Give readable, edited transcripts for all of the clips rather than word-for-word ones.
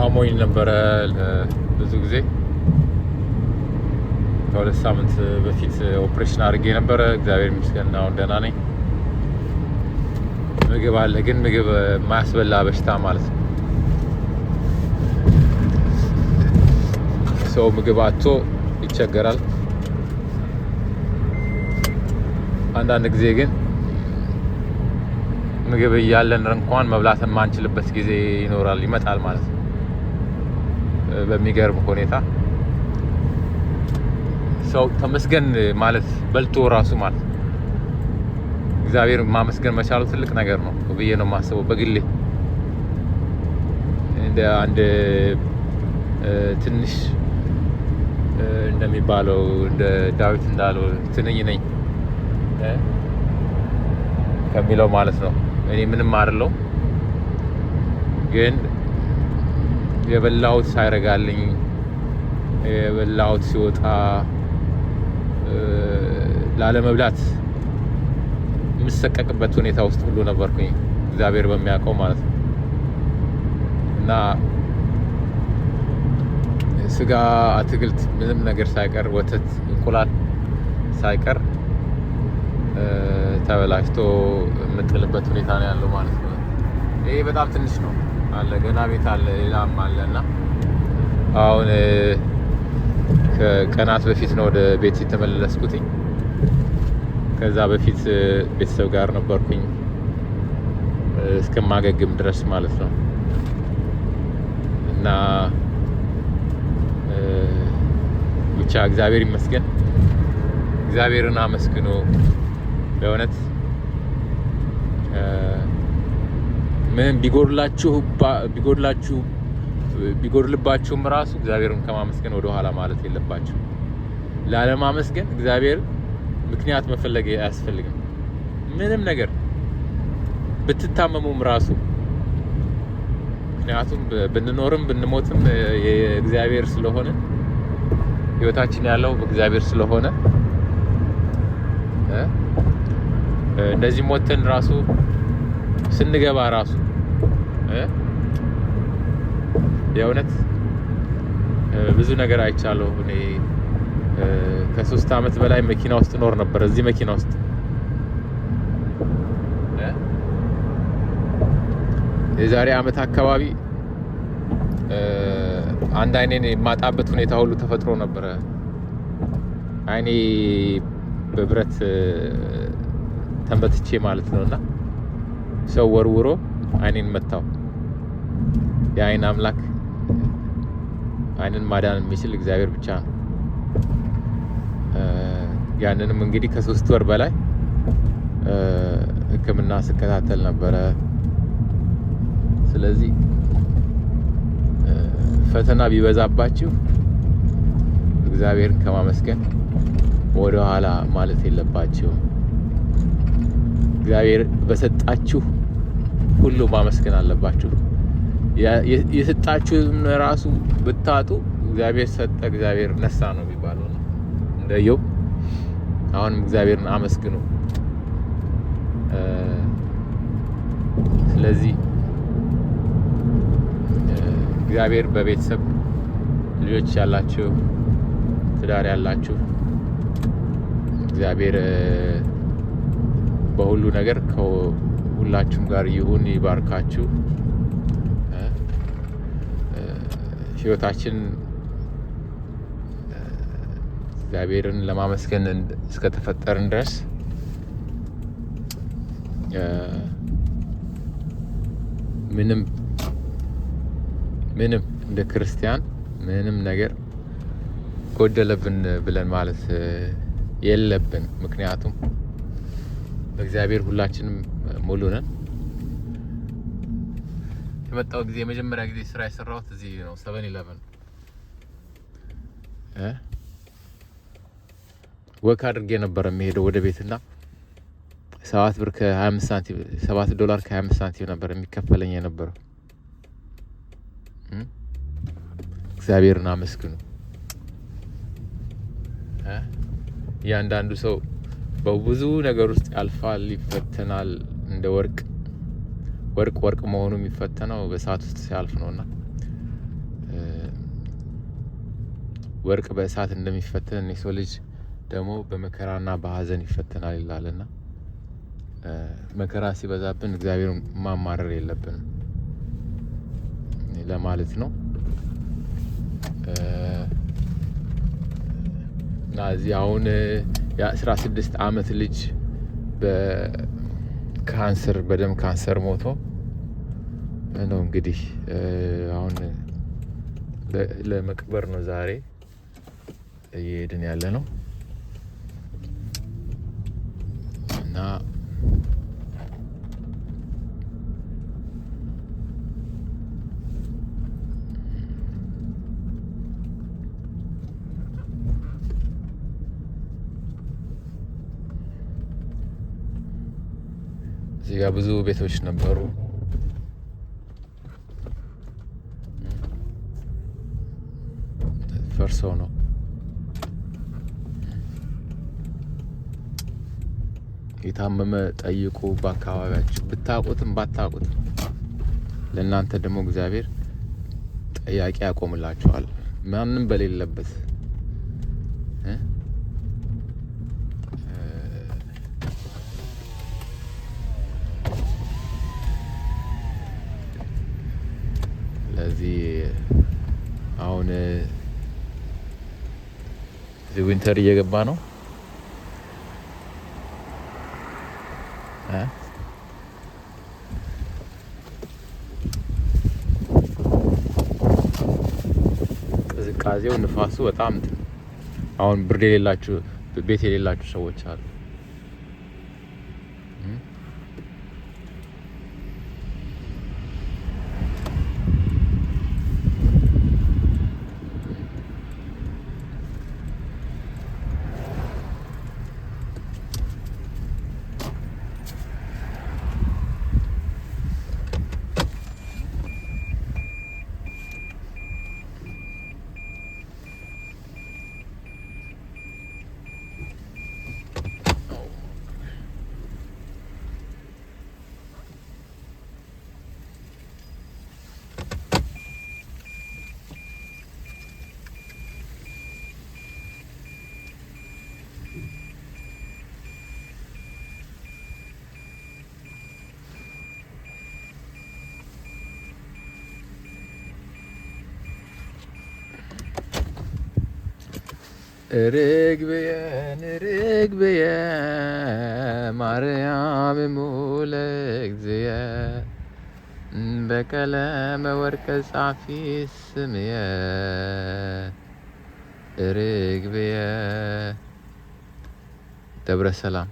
አሞኝ ነበረ ብዙ ጊዜ። ከሁለት ሳምንት በፊት ኦፕሬሽን አድርጌ ነበረ። እግዚአብሔር ይመስገን አሁን ደህና ነኝ። ምግብ አለ ግን ምግብ የማያስበላ በሽታ ማለት ነው። ሰው ምግብ አጥቶ ይቸገራል። አንዳንድ ጊዜ ግን ምግብ እያለን እንኳን መብላት የማንችልበት ጊዜ ይመጣል ማለት ነው። በሚገርም ሁኔታ ሰው ተመስገን ማለት በልቶ ራሱ ማለት ነው እግዚአብሔር ማመስገን መቻሉ ትልቅ ነገር ነው ብዬ ነው የማስበው በግሌ። እንደ አንድ ትንሽ እንደሚባለው እንደ ዳዊት እንዳለው ትንኝ ነኝ ከሚለው ማለት ነው። እኔ ምንም አይደለው ግን የበላሁት ሳይረጋልኝ የበላሁት ሲወጣ ላለመብላት የምሰቀቅበት ሁኔታ ውስጥ ሁሉ ነበርኩኝ እግዚአብሔር በሚያውቀው ማለት ነው። እና ስጋ፣ አትክልት ምንም ነገር ሳይቀር ወተት፣ እንቁላል ሳይቀር ተበላሽቶ የምጥልበት ሁኔታ ነው ያለው ማለት ነው። ይሄ በጣም ትንሽ ነው አለ ገና ቤት አለ ሌላም አለ። እና አሁን ከቀናት በፊት ነው ወደ ቤት የተመለስኩትኝ። ከዛ በፊት ቤተሰብ ጋር ነበርኩኝ እስከማገግም ድረስ ማለት ነው። እና ብቻ እግዚአብሔር ይመስገን። እግዚአብሔርን አመስግኑ። በእውነት ምንም ቢጎድልባችሁም ራሱ እግዚአብሔርን ከማመስገን ወደ ኋላ ማለት የለባችሁ። ላለማመስገን እግዚአብሔር ምክንያት መፈለግ አያስፈልግም። ምንም ነገር ብትታመሙም ራሱ ምክንያቱም ብንኖርም ብንሞትም የእግዚአብሔር ስለሆነ ህይወታችን ያለው በእግዚአብሔር ስለሆነ እንደዚህ ሞተን ራሱ ስንገባ ራሱ የእውነት ብዙ ነገር አይቻለሁ። እኔ ከ3 አመት በላይ መኪና ውስጥ ኖር ነበር። እዚህ መኪና ውስጥ የዛሬ አመት አካባቢ አንድ አይኔን የማጣበት ሁኔታ ሁሉ ተፈጥሮ ነበረ። አይኔ በብረት ተንበትቼ ማለት ነውና ሰው ወርውሮ አይኔን መታው። የአይን አምላክ አይንን ማዳን የሚችል እግዚአብሔር ብቻ ነው። ያንንም እንግዲህ ከ3 ወር በላይ ሕክምና ስከታተል ነበረ። ስለዚህ ፈተና ቢበዛባችሁ እግዚአብሔርን ከማመስገን ወደ ኋላ ማለት የለባችሁ። እግዚአብሔር በሰጣችሁ ሁሉ ማመስገን አለባችሁ። የሰጣችሁን ራሱ ብታጡ እግዚአብሔር ሰጠ እግዚአብሔር ነሳ ነው የሚባለው ነው እንደ ኢዮብ። አሁንም እግዚአብሔርን አመስግኑ። ስለዚህ እግዚአብሔር በቤተሰብ ልጆች ያላችሁ፣ ትዳር ያላችሁ እግዚአብሔር በሁሉ ነገር ከሁላችሁም ጋር ይሁን፣ ይባርካችሁ። ህይወታችን እግዚአብሔርን ለማመስገን እስከተፈጠርን ድረስ ምንም እንደ ክርስቲያን ምንም ነገር ጎደለብን ብለን ማለት የለብን። ምክንያቱም በእግዚአብሔር ሁላችንም ሙሉ ነን። የመጣው ጊዜ የመጀመሪያ ጊዜ ስራ የሰራሁት እዚህ ነው 7-11 ወክ አድርጌ ነበር የሚሄደው ወደ ቤትና $7 ከ25 ሳንቲም ነበር የሚከፈለኝ የነበረው። እግዚአብሔርን አመስግኑ። እያንዳንዱ ሰው በብዙ ነገር ውስጥ ያልፋል፣ ይፈተናል። እንደ ወርቅ መሆኑ የሚፈተነው በእሳት ውስጥ ሲያልፍ ነውና ወርቅ በእሳት እንደሚፈተን የሰው ልጅ ደግሞ በመከራና በሐዘን ይፈተናል ይላልና መከራ ሲበዛብን እግዚአብሔርን ማማረር የለብንም ለማለት ነው። እና እዚህ አሁን የ16 ዓመት ልጅ በካንሰር በደም ካንሰር ሞቶ ነው እንግዲህ አሁን ለመቅበር ነው ዛሬ እየሄድን ያለ ነው እና እዚህ ጋር ብዙ ቤቶች ነበሩ። ፈርሰው ነው። የታመመ ጠይቁ በአካባቢያችሁ፣ ብታውቁትም ባታውቁትም ለእናንተ ደግሞ እግዚአብሔር ጠያቂ ያቆምላችኋል ማንም በሌለበት ለዚህ አሁን ዊንተር እየገባ ነው። ቅዝቃዜው ንፋሱ በጣም አሁን ብርድ የሌላችሁ ቤት የሌላችሁ ሰዎች አሉ። ርግብየ ማርያም ሙለ እግዚእየ በቀለመ ወርቀ ጻፊ ስምየ ርግብየ ደብረ ሰላም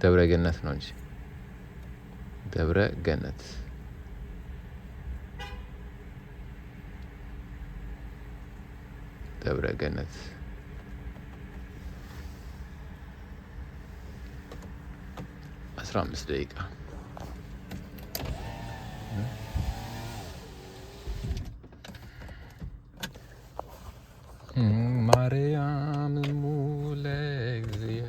ደብረ ገነት ነው እንጂ ደብረ ገነት ደብረ ገነት 15 ደቂቃ ማርያም ሙለ እግዚእየ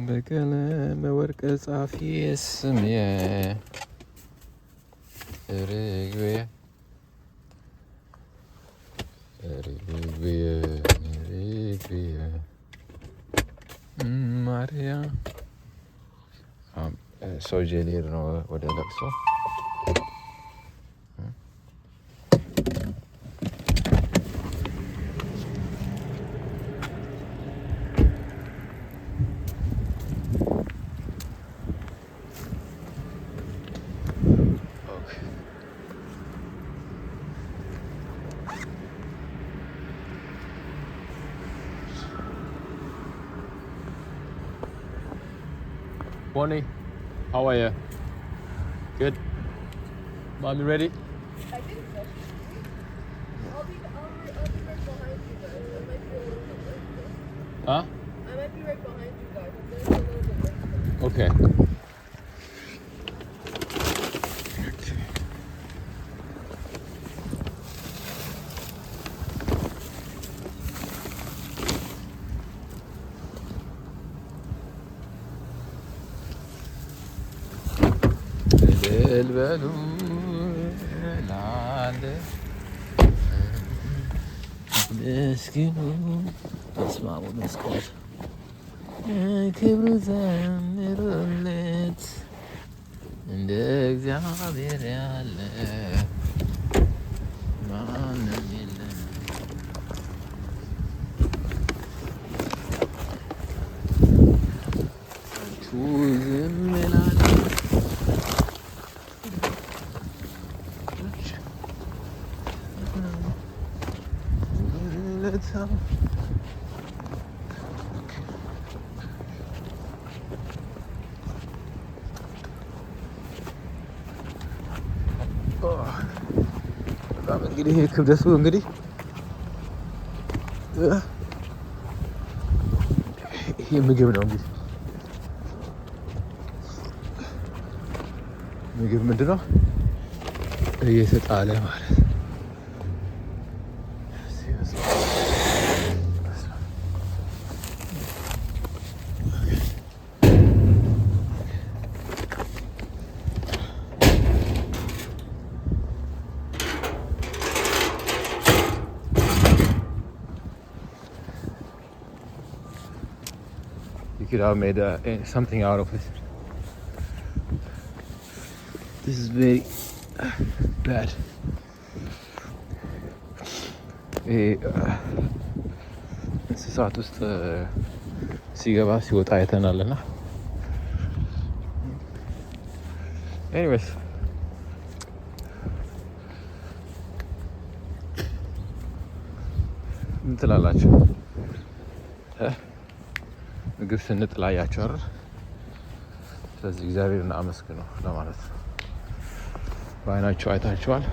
በቀለመ ወርቀ ጻፊ ስምየ ርግብየ ማርያም ሰው ጄሌር ነው ወደ ለቅሶ Bonnie, how are you? Good? Mommy ready? I think so. I'll be right behind you guys. I might be a little bit late. Huh? I might be right behind you guys. I'm going to be a little bit late. Okay. البلو አለ ምስኪኑ በስመ አብ ወመንፈስ ቅዱስ ክብሩ ዘምሩለት እንደ እግዚአብሔር ያለ ማንም የለም። ዝም እላለሁ በጣም እንግዲህ ክብደቱ እንግዲህ ይሄ ምግብ ነው እንግዲህ ምግብ ምንድን ነው እየተጣለ ማለት you could have made something out of it. This is very bad. እንስሳት ውስጥ ሲገባ ሲወጣ አይተናልና ኤኒዌይስ ምን ትላላችሁ? ምግብ ስንጥል አያችሁ አይደል? ስለዚህ እግዚአብሔርን አመስግኑ ለማለት ነው። በአይናችሁ አይታችኋል።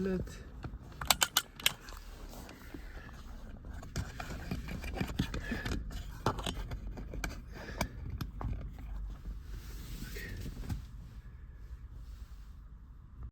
Let